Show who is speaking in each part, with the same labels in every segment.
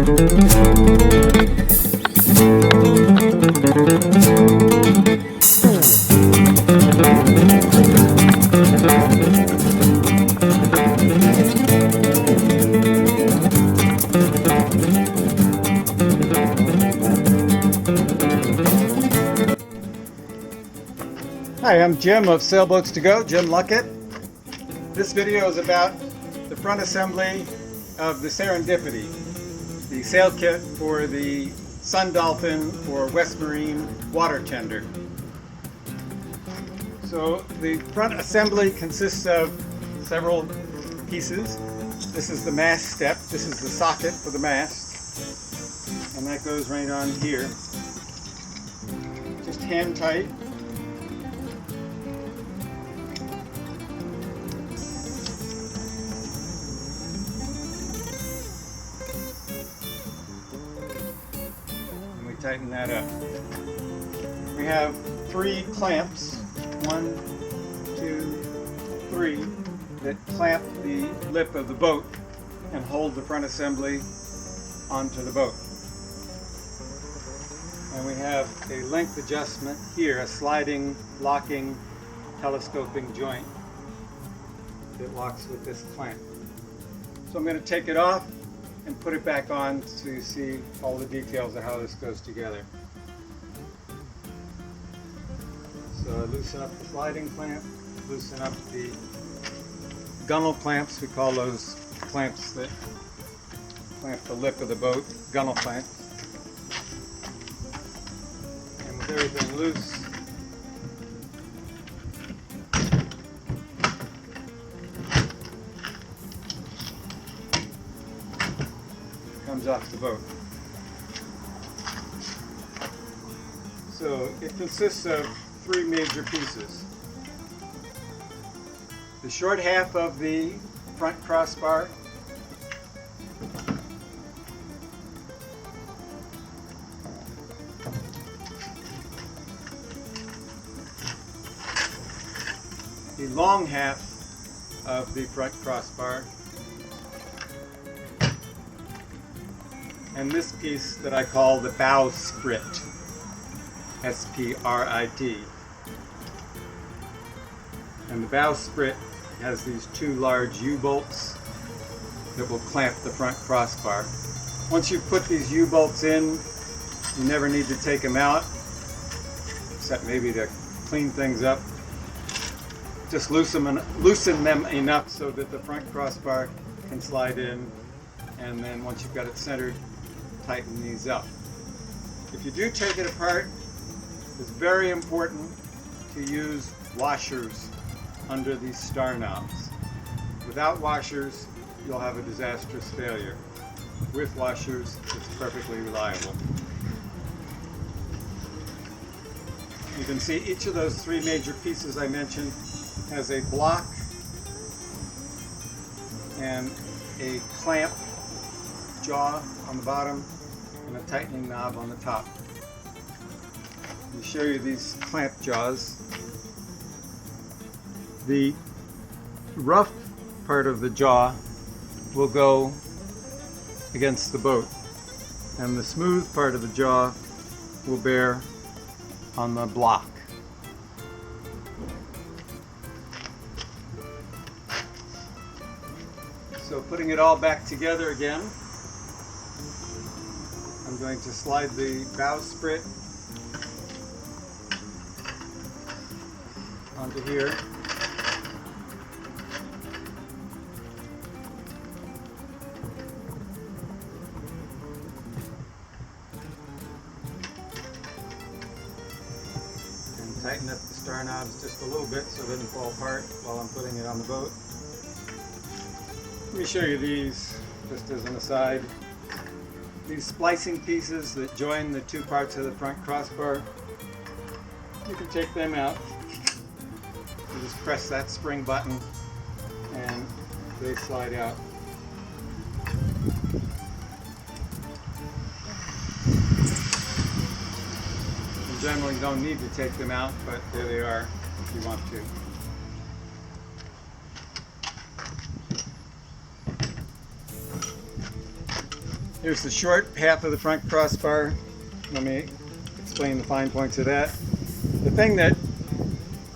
Speaker 1: Hi, I'm Jim of SailboatsToGo, Jim Luckett. This video is about the front assembly of the Serendipity, the sail kit for the Sun Dolphin or West Marine water tender. So the front assembly consists of several pieces. This is the mast step, this is the socket for the mast, and that goes right on here. Just hand tight. Tighten that up. We have 3 clamps, 1, 2, 3, that clamp the lip of the boat and hold the front assembly onto the boat. And we have a length adjustment here, a sliding, locking, telescoping joint that locks with this clamp. So I'm going to take it off and put it back on to see all the details of how this goes together. So I loosen up the sliding clamp, loosen up the gunnel clamps. We call those clamps that clamp the lip of the boat, gunnel clamps. And with everything loose, comes off the boat. So it consists of 3 major pieces. The short half of the front crossbar, the long half of the front crossbar, and this piece that I call the bow sprit, S-P-R-I-T. And the bow sprit has these 2 large U-bolts that will clamp the front crossbar. Once you put these U-bolts in, you never need to take them out, except maybe to clean things up. Just loosen them enough so that the front crossbar can slide in, and then once you've got it centered, tighten these up. If you do take it apart, it's very important to use washers under these star knobs. Without washers, you'll have a disastrous failure. With washers, it's perfectly reliable. You can see each of those 3 major pieces I mentioned has a block and a clamp jaw on the bottom and a tightening knob on the top. Let me show you these clamp jaws. The rough part of the jaw will go against the boat, and the smooth part of the jaw will bear on the block. So putting it all back together again, I'm going to slide the bow sprit onto here. And tighten up the star knobs just a little bit so it doesn't fall apart while I'm putting it on the boat. Let me show you these just as an aside. These splicing pieces that join the 2 parts of the front crossbar, you can take them out. You just press that spring button and they slide out. You generally don't need to take them out, but there they are if you want to. Here's the short half of the front crossbar. Let me explain the fine points of that. The thing that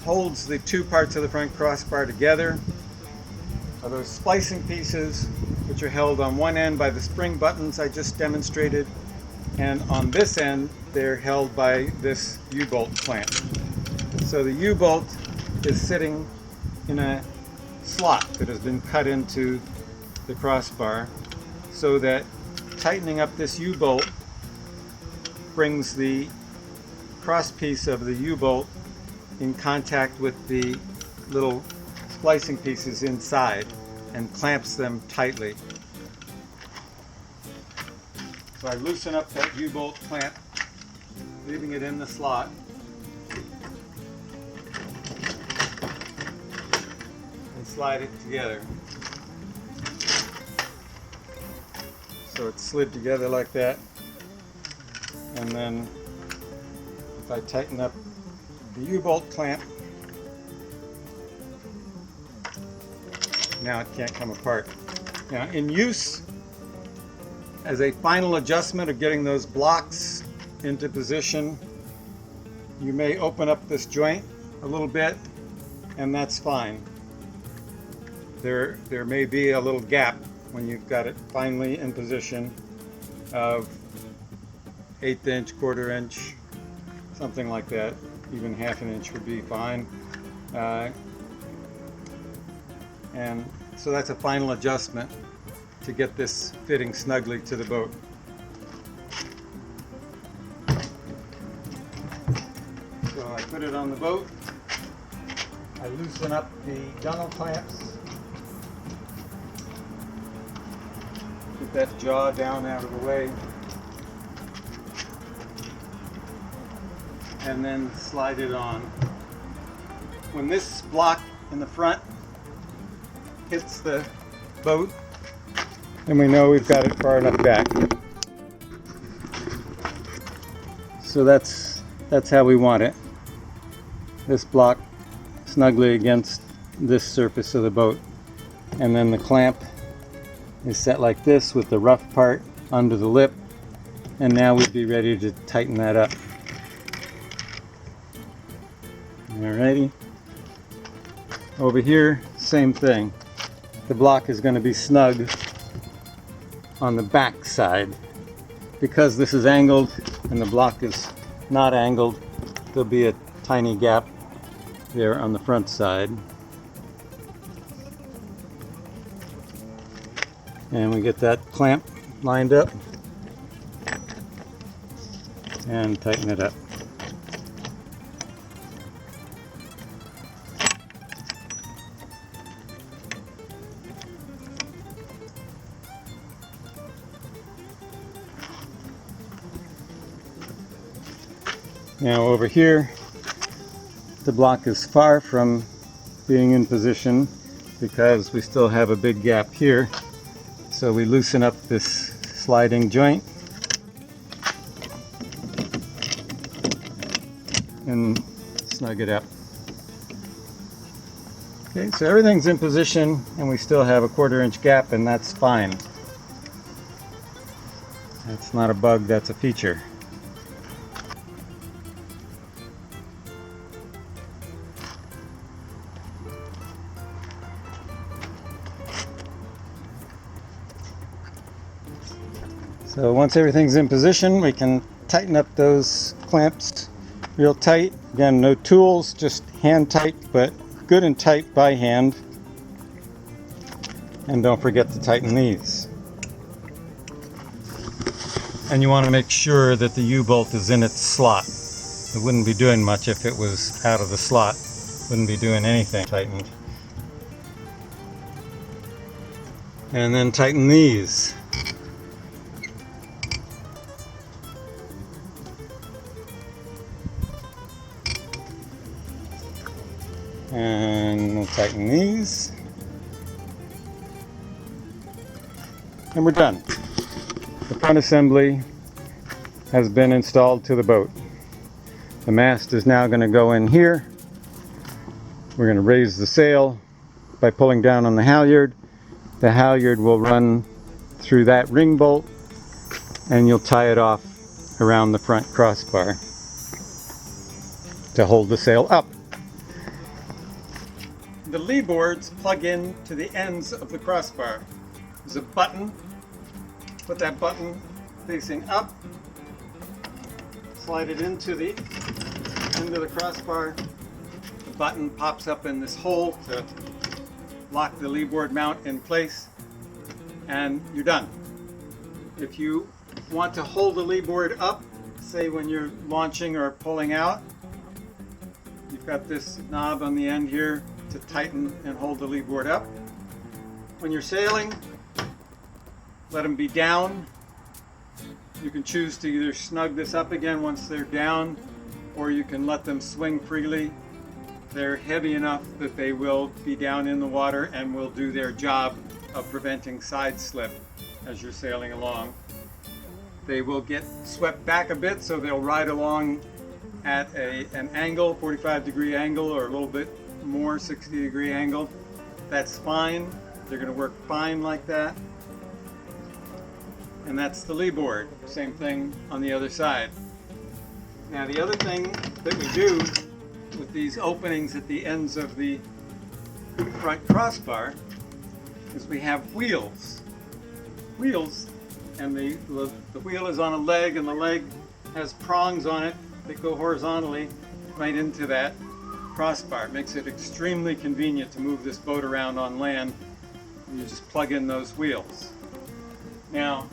Speaker 1: holds the two parts of the front crossbar together are those splicing pieces, which are held on one end by the spring buttons I just demonstrated, and on this end they're held by this U-bolt clamp. So the U-bolt is sitting in a slot that has been cut into the crossbar, so that tightening up this U-bolt brings the cross piece of the U-bolt in contact with the little splicing pieces inside and clamps them tightly. So I loosen up that U-bolt clamp, leaving it in the slot. And slide it together. So it's slid together like that. And then if I tighten up the U-bolt clamp, now it can't come apart. Now, in use as a final adjustment of getting those blocks into position, you may open up this joint a little bit, and that's fine. There may be a little gap when you've got it finally in position of 1/8 inch, 1/4 inch, something like that. Even 1/2 inch would be fine. And so that's a final adjustment to get this fitting snugly to the boat. So I put it on the boat. I loosen up the gunnel clamps. Get that jaw down out of the way. And then slide it on. When this block in the front hits the boat, then we know we've got it far enough back. So that's how we want it. This block snugly against this surface of the boat. And then the clamp is set like this with the rough part under the lip. And now we'd be ready to tighten that up. Alrighty. Over here, same thing. The block is going to be snug on the back side. Because this is angled and the block is not angled, there'll be a tiny gap there on the front side. And we get that clamp lined up and tighten it up. Now over here, the block is far from being in position because we still have a big gap here. So we loosen up this sliding joint and snug it up. Okay, so everything's in position and we still have a 1/4 inch gap, and that's fine. That's not a bug, that's a feature. So once everything's in position, we can tighten up those clamps real tight. Again, no tools, just hand tight, but good and tight by hand. And don't forget to tighten these. And you want to make sure that the U-bolt is in its slot. It wouldn't be doing much if it was out of the slot. Wouldn't be doing anything tightened. And then tighten these. And we'll tighten these. And we're done. The front assembly has been installed to the boat. The mast is now going to go in here. We're going to raise the sail by pulling down on the halyard. The halyard will run through that ring bolt and you'll tie it off around the front crossbar to hold the sail up. The lee boards plug in to the ends of the crossbar. There's a button. Put that button facing up. Slide it into the end of the crossbar. The button pops up in this hole to lock the lee board mount in place, and you're done. If you want to hold the lee board up, say when you're launching or pulling out, you've got this knob on the end here to tighten and hold the lee board up. When you're sailing, let them be down. You can choose to either snug this up again once they're down, or you can let them swing freely. They're heavy enough that they will be down in the water and will do their job of preventing side slip as you're sailing along. They will get swept back a bit, so they'll ride along at an angle, 45-degree angle, or a little bit more, 60-degree angle. That's fine. They're going to work fine like that. And that's the lee board. Same thing on the other side. Now the other thing that we do with these openings at the ends of the front crossbar is we have wheels. Wheels, and the wheel is on a leg, and the leg has prongs on it that go horizontally right into that crossbar. It makes it extremely convenient to move this boat around on land. You just plug in those wheels. Now,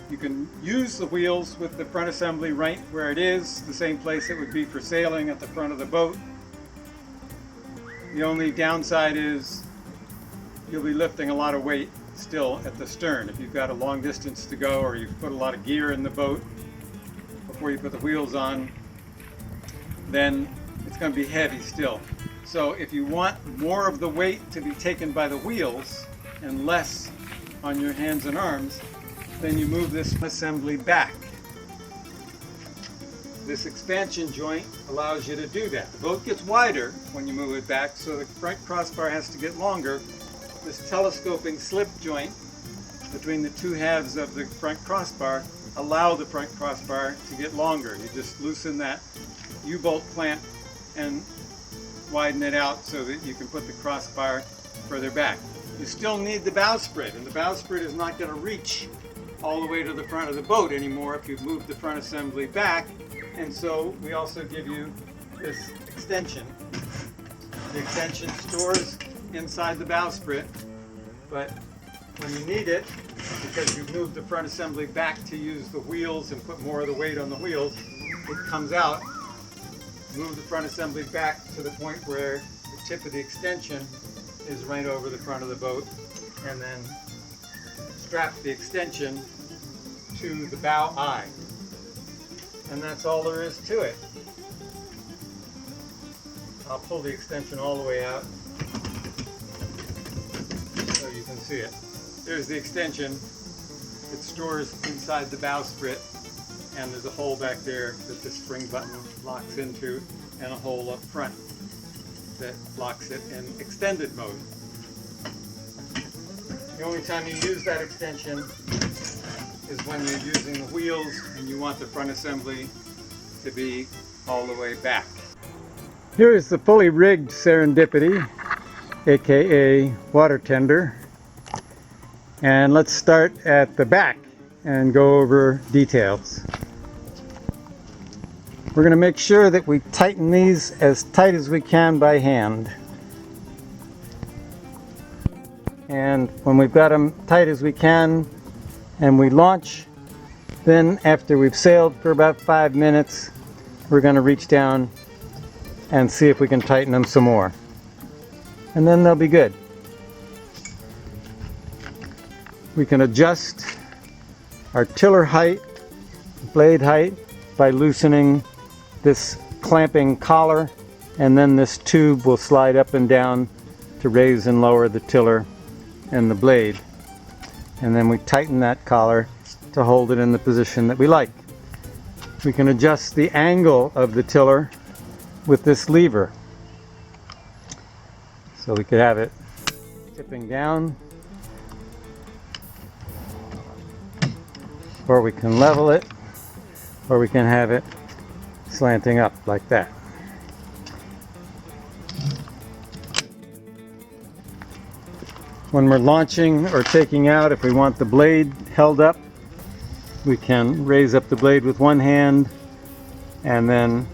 Speaker 1: you can use the wheels with the front assembly right where it is, the same place it would be for sailing at the front of the boat. The only downside is you'll be lifting a lot of weight still at the stern. If you've got a long distance to go, or you've put a lot of gear in the boat before you put the wheels on, then it's going to be heavy still. So if you want more of the weight to be taken by the wheels and less on your hands and arms, then you move this assembly back. This expansion joint allows you to do that. The boat gets wider when you move it back, so the front crossbar has to get longer. This telescoping slip joint between the two halves of the front crossbar allow the front crossbar to get longer. You just loosen that U-bolt clamp and widen it out so that you can put the crossbar further back. You still need the bowsprit, and the bowsprit is not going to reach all the way to the front of the boat anymore if you've moved the front assembly back, and so we also give you this extension. The extension stores inside the bowsprit, but when you need it, because you've moved the front assembly back to use the wheels and put more of the weight on the wheels, it comes out. Move the front assembly back to the point where the tip of the extension is right over the front of the boat, and then strap the extension to the bow eye. And that's all there is to it. I'll pull the extension all the way out so you can see it. There's the extension. It stores inside the bowsprit, and there's a hole back there that the spring button locks into, and a hole up front that locks it in extended mode. The only time you use that extension is when you're using the wheels and you want the front assembly to be all the way back. Here is the fully rigged Serendipity, aka water tender. And let's start at the back and go over details. We're going to make sure that we tighten these as tight as we can by hand. And when we've got them tight as we can and we launch, then after we've sailed for about 5 minutes, we're going to reach down and see if we can tighten them some more. And then they'll be good. We can adjust our tiller height, blade height, by loosening this clamping collar, and then this tube will slide up and down to raise and lower the tiller and the blade. And then we tighten that collar to hold it in the position that we like. We can adjust the angle of the tiller with this lever. So we could have it tipping down or we can level it, or we can have it slanting up like that. When we're launching or taking out, if we want the blade held up, we can raise up the blade with one hand and then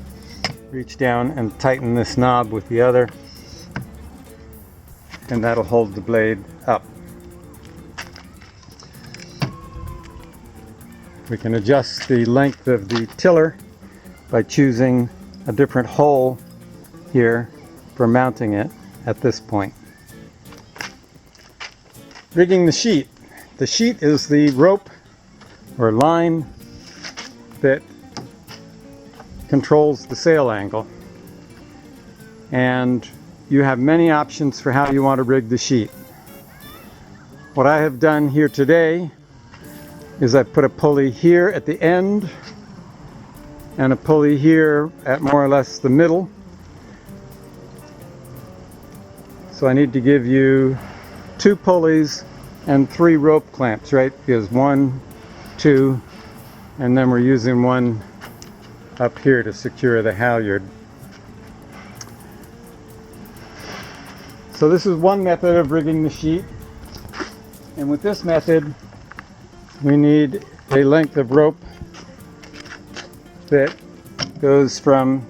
Speaker 1: reach down and tighten this knob with the other, and that'll hold the blade up. We can adjust the length of the tiller by choosing a different hole here for mounting it at this point. Rigging the sheet. The sheet is the rope or line that controls the sail angle. And you have many options for how you want to rig the sheet. What I have done here today is I put a pulley here at the end and a pulley here at more or less the middle. So I need to give you 2 pulleys and 3 rope clamps, right? Because 1, 2, and then we're using one up here to secure the halyard. So this is one method of rigging the sheet, and with this method we need a length of rope that goes from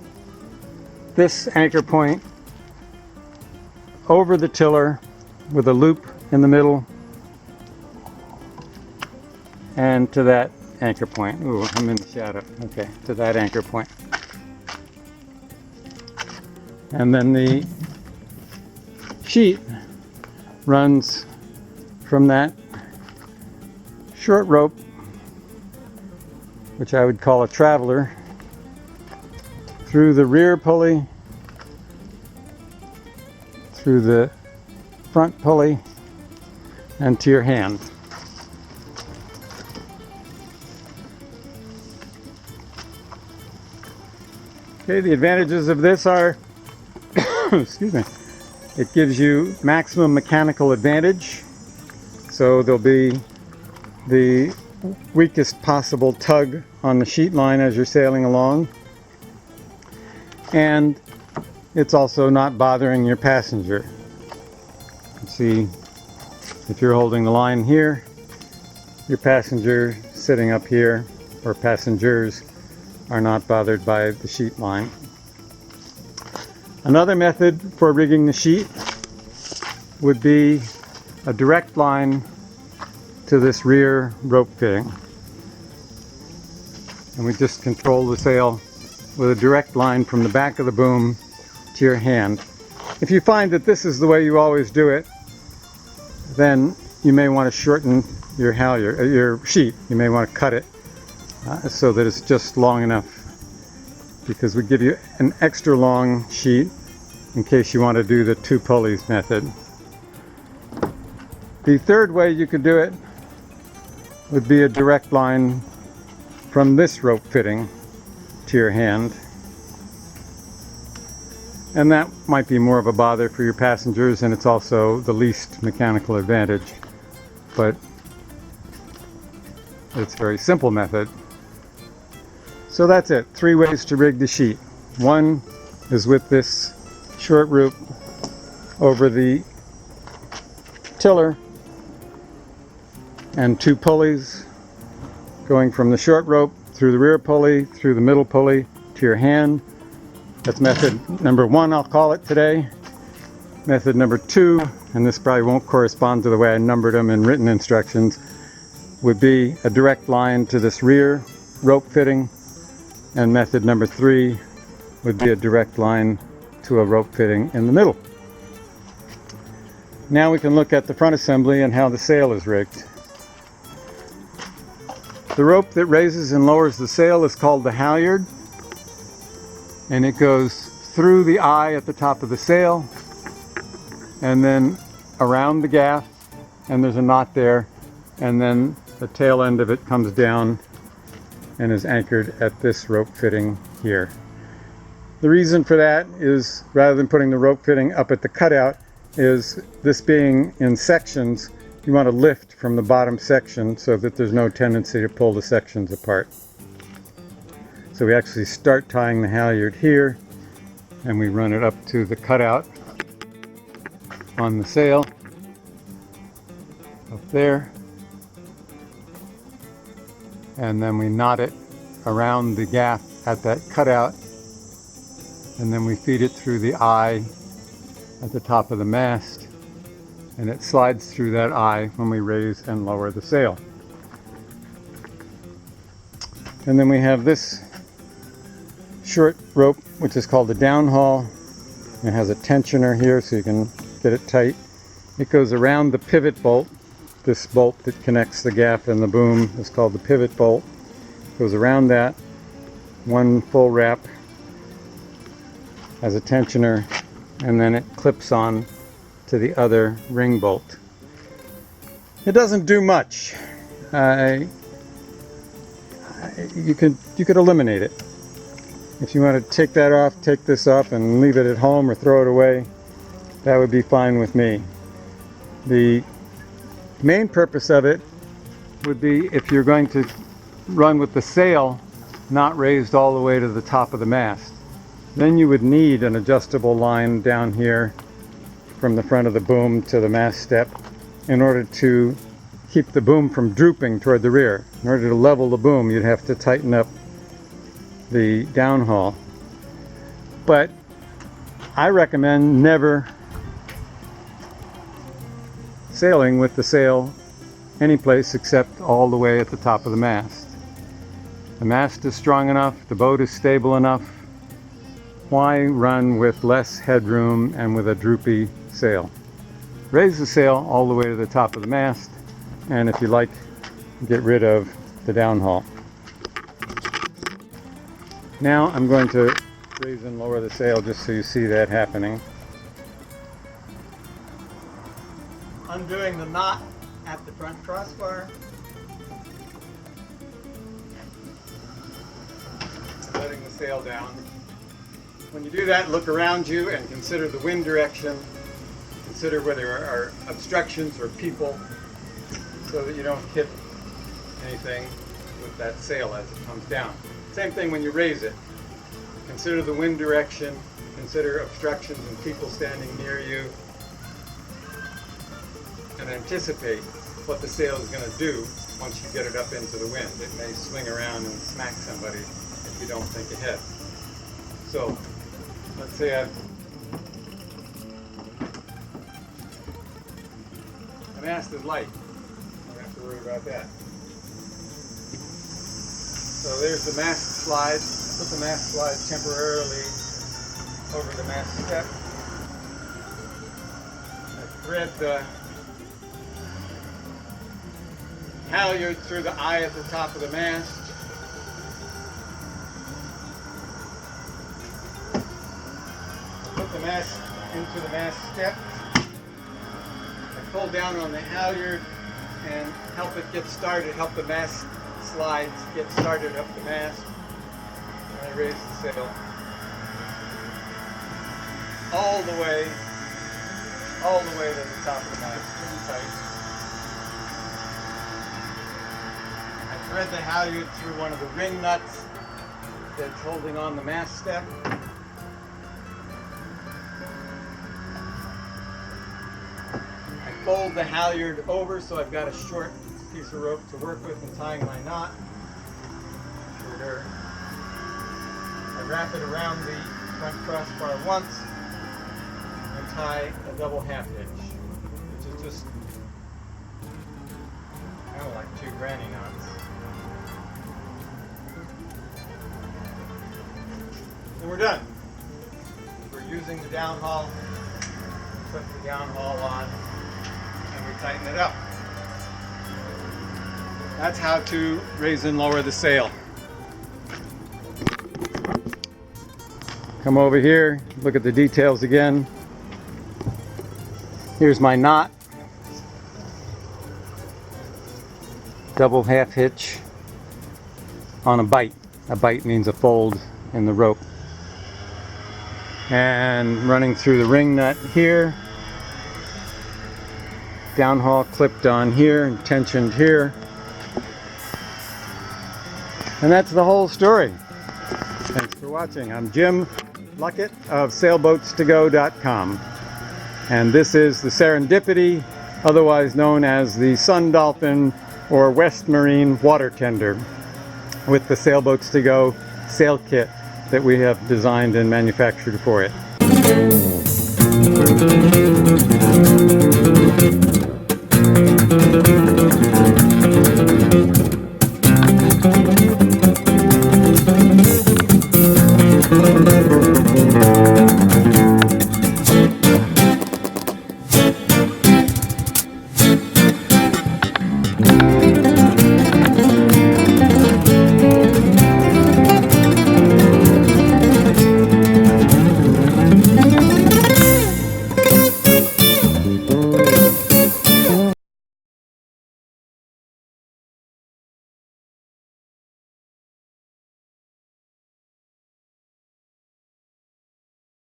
Speaker 1: this anchor point over the tiller with a loop in the middle and to that anchor point. Ooh, I'm in the shadow. Okay, to that anchor point. And then the sheet runs from that short rope, which I would call a traveler, through the rear pulley, through the front pulley, and to your hand. Okay, the advantages of this are, excuse me, it gives you maximum mechanical advantage. So there'll be the weakest possible tug on the sheet line as you're sailing along. And it's also not bothering your passenger. You can see if you're holding the line here, your passenger sitting up here, or passengers, are not bothered by the sheet line. Another method for rigging the sheet would be a direct line to this rear rope fitting. And we just control the sail with a direct line from the back of the boom to your hand. If you find that this is the way you always do it, then you may want to shorten your halyard, your sheet. You may want to cut it so that it's just long enough, because we give you an extra long sheet in case you want to do the 2 pulleys method. The third way you could do it would be a direct line from this rope fitting to your hand. And that might be more of a bother for your passengers, and it's also the least mechanical advantage. But it's a very simple method. So that's it. 3 ways to rig the sheet. One is with this short rope over the tiller and 2 pulleys going from the short rope through the rear pulley, through the middle pulley to your hand. That's method number 1, I'll call it today. Method number 2, and this probably won't correspond to the way I numbered them in written instructions, would be a direct line to this rear rope fitting. And method number 3 would be a direct line to a rope fitting in the middle. Now we can look at the front assembly and how the sail is rigged. The rope that raises and lowers the sail is called the halyard, and it goes through the eye at the top of the sail and then around the gaff, and there's a knot there, and then the tail end of it comes down and is anchored at this rope fitting here. The reason for that is, rather than putting the rope fitting up at the cutout, is this being in sections, you want to lift from the bottom section so that there's no tendency to pull the sections apart. So we actually start tying the halyard here, and we run it up to the cutout on the sail up there, and then we knot it around the gaff at that cutout, and then we feed it through the eye at the top of the mast, and it slides through that eye when we raise and lower the sail. And then we have this short rope, which is called the downhaul. It has a tensioner here so you can get it tight. It goes around the pivot bolt. This bolt that connects the gaff and the boom is called the pivot bolt. It goes around that, one full wrap as a tensioner, and then it clips on to the other ring bolt. It doesn't do much. You could eliminate it. If you want to take that off, take this off and leave it at home or throw it away, that would be fine with me. The main purpose of it would be if you're going to run with the sail not raised all the way to the top of the mast. Then you would need an adjustable line down here from the front of the boom to the mast step in order to keep the boom from drooping toward the rear. In order to level the boom, you'd have to tighten up the downhaul. But I recommend never sailing with the sail any place except all the way at the top of the mast. The mast is strong enough, the boat is stable enough. Why run with less headroom and with a droopy sail? Raise the sail all the way to the top of the mast, and if you like, get rid of the downhaul. Now I'm going to raise and lower the sail just so you see that happening. Undoing the knot at the front crossbar. Letting the sail down. When you do that, look around you and consider the wind direction. Consider whether there are obstructions or people so that you don't hit anything with that sail as it comes down. Same thing when you raise it. Consider the wind direction, consider obstructions and people standing near you, and anticipate what the sail is going to do once you get it up into the wind. It may swing around and smack somebody if you don't think ahead. So, let's say the mast is light. I don't have to worry about that. So there's the mast slide. Put the mast slide temporarily over the mast step. I thread the halyard through the eye at the top of the mast. Put the mast into the mast step. I pull down on the halyard and help it get started, help the mast slides get started up the mast. And I raise the sail all the way to the top of the mast, pretty tight. I thread the halyard through one of the ring nuts that's holding on the mast step. I fold the halyard over so I've got a short piece of rope to work with in tying my knot. Shorter. I wrap it around the front crossbar once and tie a double half hitch, which is just kind of like 2 granny knots. And we're done. We're using the downhaul. Put the downhaul on and we tighten it up. That's how to raise and lower the sail. Come over here, look at the details again. Here's my knot. Double half hitch on a bite. A bite means a fold in the rope. And running through the ring nut here. downhaul clipped on here and tensioned here. And that's the whole story. Thanks for watching. I'm Jim Luckett of SailboatsToGo.com. And this is the Serendipity, otherwise known as the Sun Dolphin or West Marine water tender, with the Sailboats to Go sail kit that we have designed and manufactured for it.